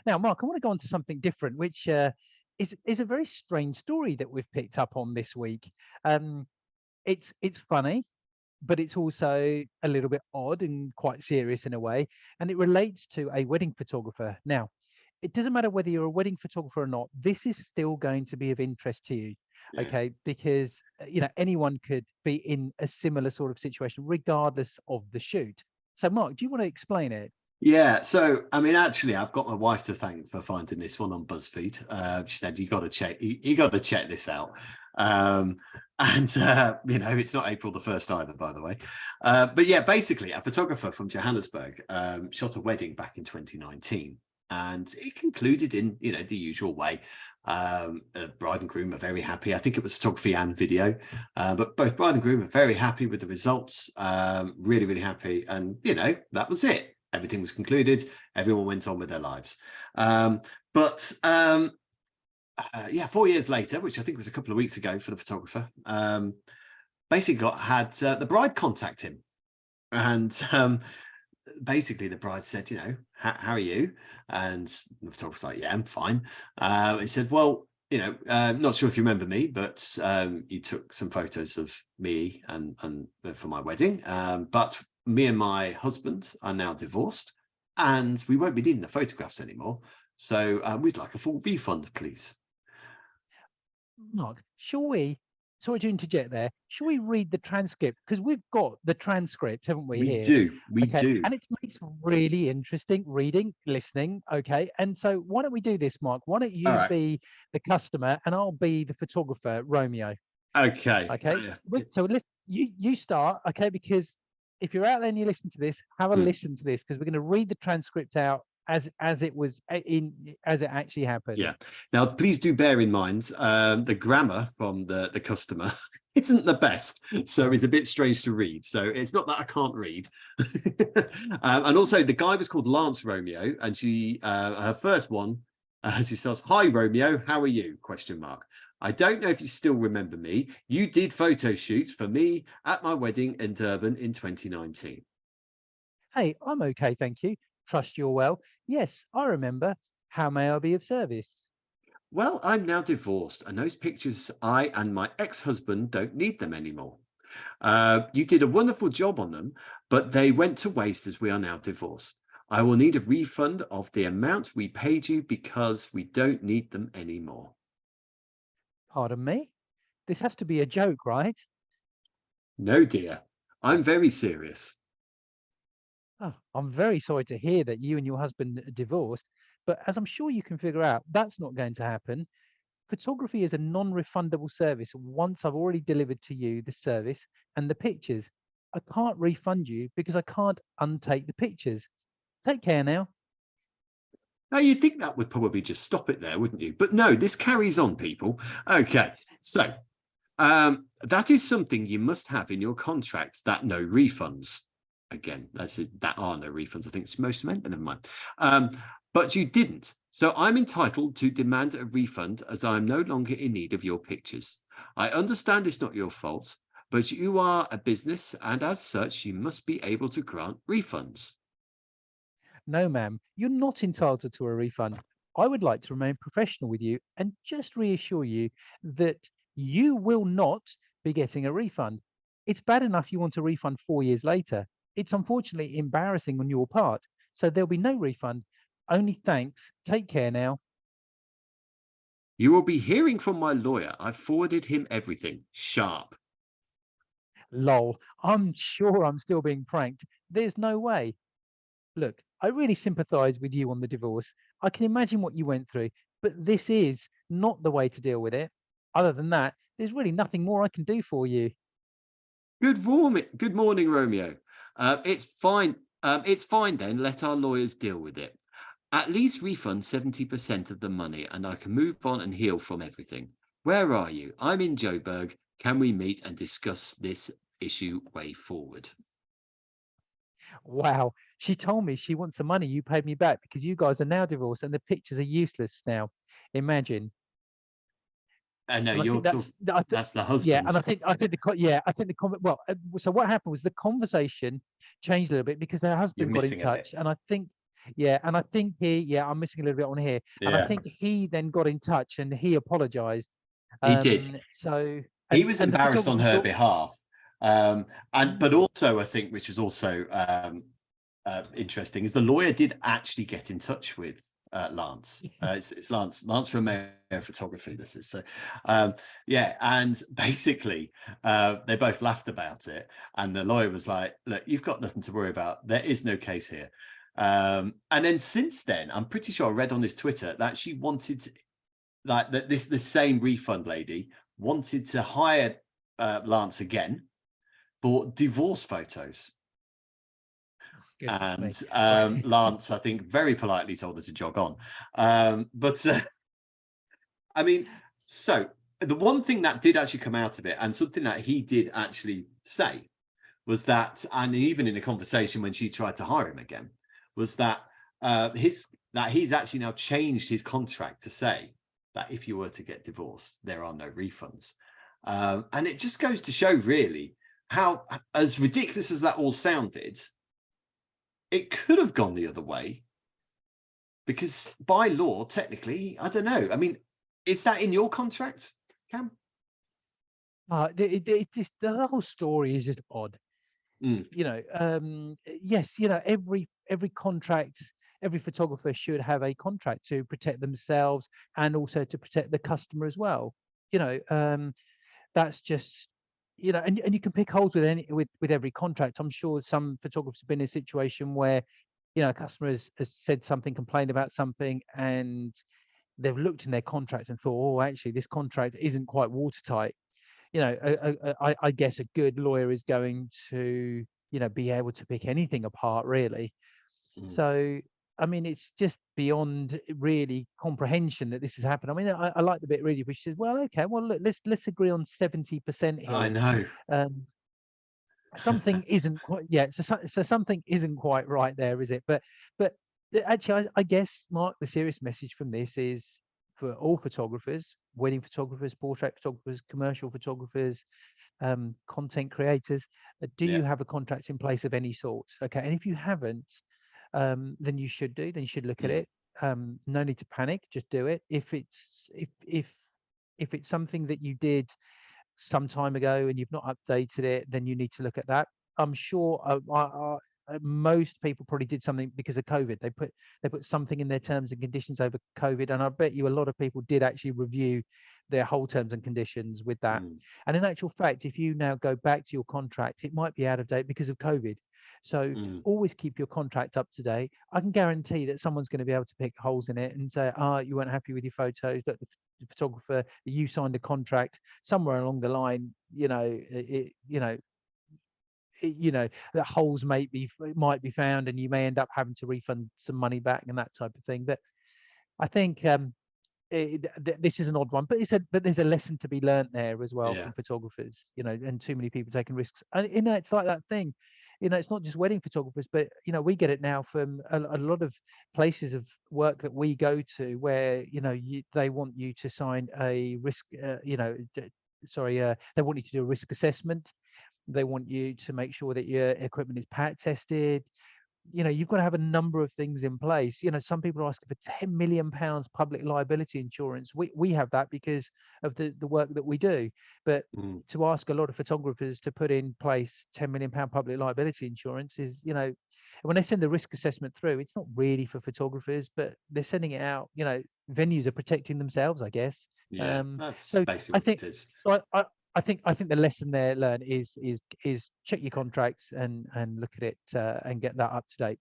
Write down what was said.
Now, Mark, I want to go on to something different, which is a very strange story that we've picked up on this week. Um, it's funny, but it's also a little bit odd and quite serious in a way, and it relates to a wedding photographer. Now, it doesn't matter whether you're a wedding photographer or not. This is still going to be of interest to you, Yeah. okay? Because anyone could be in a similar sort of situation, regardless of the shoot. So, Mark, do you want to explain it? Yeah, so I mean, actually, I've got my wife to thank for finding this one on BuzzFeed. She said, "You got to check, you got to check this out." Um, and it's not April the 1st either, by the way. But yeah, basically, a photographer from Johannesburg shot a wedding back in 2019, and it concluded in the usual way. The bride and groom are very happy. I think it was photography and video, but both bride and groom are very happy with the results. Really, really happy, and that was it. Everything was concluded. Everyone went on with their lives. But 4 years later, which I think was a couple of weeks ago for the photographer, basically had the bride contact him. And basically the bride said, how are you? And the photographer's like, yeah, I'm fine. He said, well, not sure if you remember me, but you took some photos of me and for my wedding. But me and my husband are now divorced, and we won't be needing the photographs anymore. So we'd like a full refund, please. Mark, shall we, sorry to interject there, shall we read the transcript? Because we've got the transcript, haven't we, We here? do. We Okay. do. And it's really interesting reading, listening. Okay. And so why don't we do this, Mark? Why don't All you right. be the customer and I'll be the photographer, Romeo? Okay. Okay. So you start, okay, because if you're out there and you listen to this, have a listen to this, because we're going to read the transcript out as it was as it actually happened. Yeah. Now, please do bear in mind the grammar from the customer isn't the best, so it's a bit strange to read. So it's not that I can't read. And also, the guy was called Lance Romeo, and she her first one, she starts, "Hi Romeo, how are you?" Question mark. I don't know if you still remember me. You did photo shoots for me at my wedding in Durban in 2019. Hey, I'm okay, thank you. Trust you're well. Yes, I remember. How may I be of service? Well, I'm now divorced, and those pictures, I and my ex-husband don't need them anymore. You did a wonderful job on them, but they went to waste as we are now divorced. I will need a refund of the amount we paid you because we don't need them anymore. Pardon me? This has to be a joke, right? No, dear, I'm very serious. Oh, I'm very sorry to hear that you and your husband are divorced, but as I'm sure you can figure out, that's not going to happen. Photography is a non-refundable service once I've already delivered to you the service and the pictures. I can't refund you because I can't untake the pictures. Take care now. Now, you'd think that would probably just stop it there, wouldn't you? But no, this carries on, people. Okay, so that is something you must have in your contract, that no refunds. Again, that are no refunds. I think it's most meant, but never mind. But you didn't. So I'm entitled to demand a refund as I am no longer in need of your pictures. I understand it's not your fault, but you are a business, and as such, you must be able to grant refunds. No, ma'am, you're not entitled to a refund. I would like to remain professional with you and just reassure you that you will not be getting a refund. It's bad enough you want a refund 4 years later. It's unfortunately embarrassing on your part. So there'll be no refund. Only thanks. Take care now. You will be hearing from my lawyer. I've forwarded him everything. Sharp. Lol. I'm sure I'm still being pranked. There's no way. Look, I really sympathize with you on the divorce. I can imagine what you went through, but this is not the way to deal with it. Other than that, there's really nothing more I can do for you. Good morning, Romeo. It's fine. It's fine then. Let our lawyers deal with it. At least refund 70% of the money, and I can move on and heal from everything. Where are you? I'm in Joburg. Can we meet and discuss this issue way forward? Wow. She told me she wants the money you paid me back because you guys are now divorced and the pictures are useless now. Imagine. No, And I you're think talking. That's the yeah, and husband. I think the well, so what happened was the conversation changed a little bit because her You're husband got in missing a bit. touch, and I think Yeah, and I think I'm missing a little bit on here, and I Yeah, think he then got in touch and he apologized. he did. So He was and the embarrassed on photographer her thought, behalf, and but mm, also I think, which was also interesting, is the lawyer did actually get in touch with Lance. It's Lance from Mayo Photography. This is so, yeah, and basically they both laughed about it, and the lawyer was like, "Look, you've got nothing to worry about. There is no case here." And then since then, I'm pretty sure I read on his Twitter that she wanted to, like that the same refund lady wanted to hire Lance again for divorce photos. goodness me. And Right. Lance, I think, very politely told her to jog on. But I mean, so the one thing that did actually come out of it, and something that he did actually say, was that, and even in a conversation when she tried to hire him again, was that he's actually now changed his contract to say that if you were to get divorced, there are no refunds. And it just goes to show, really, how, as ridiculous as that all sounded, it could have gone the other way, because by law, technically, I don't know. I mean, is that in your contract, Cam? It just, the whole story is just odd. Mm, Yes, every contract, every photographer should have a contract to protect themselves and also to protect the customer as well. You know, that's just, and you can pick holes with with every contract. I'm sure some photographers have been in a situation where, a customer has said something, complained about something, and they've looked in their contract and thought, oh, actually, this contract isn't quite watertight. I guess a good lawyer is going to, be able to pick anything apart, really. mm. So, I mean, it's just beyond really comprehension that this has happened. I mean, I like the bit really, which says, well, okay, well, look, let's agree on 70% I here. know. Um, Something isn't quite, yeah. So something isn't quite right there, is it? But actually, I guess, Mark, the serious message from this is for all photographers, wedding photographers, portrait photographers, commercial photographers, content creators. Do Yeah. you have a contract in place of any sort? Okay, and if you haven't, then you should do. Then you should look at Mm, it. No need to panic. Just do it. If it's something that you did some time ago and you've not updated it, then you need to look at that. I'm sure most people probably did something because of COVID. They put something in their terms and conditions over COVID, and I bet you a lot of people did actually review their whole terms and conditions with that. mm, And in actual fact, if you now go back to your contract, it might be out of date because of COVID. So mm, always keep your contract up to date. I can guarantee that someone's going to be able to pick holes in it and say, you weren't happy with your photos, that the photographer, you signed a contract somewhere along the line, that holes might be found, and you may end up having to refund some money back and that type of thing. But I think this is an odd one, but there's a lesson to be learnt there as well yeah. from photographers, and too many people taking risks. And it's like that thing, it's not just wedding photographers, but we get it now from a lot of places of work that we go to, where they want you to sign a risk, they want you to do a risk assessment. They want you to make sure that your equipment is pat tested. You've got to have a number of things in place. Some people are asking for 10 million pounds public liability insurance. We have that because of the work that we do. But Mm, to ask a lot of photographers to put in place 10 million pound public liability insurance is, when they send the risk assessment through, it's not really for photographers, but they're sending it out. Venues are protecting themselves, I guess. yeah. That's So basically I what think it is. so I think the lesson there learned is check your contracts and look at it and get that up to date.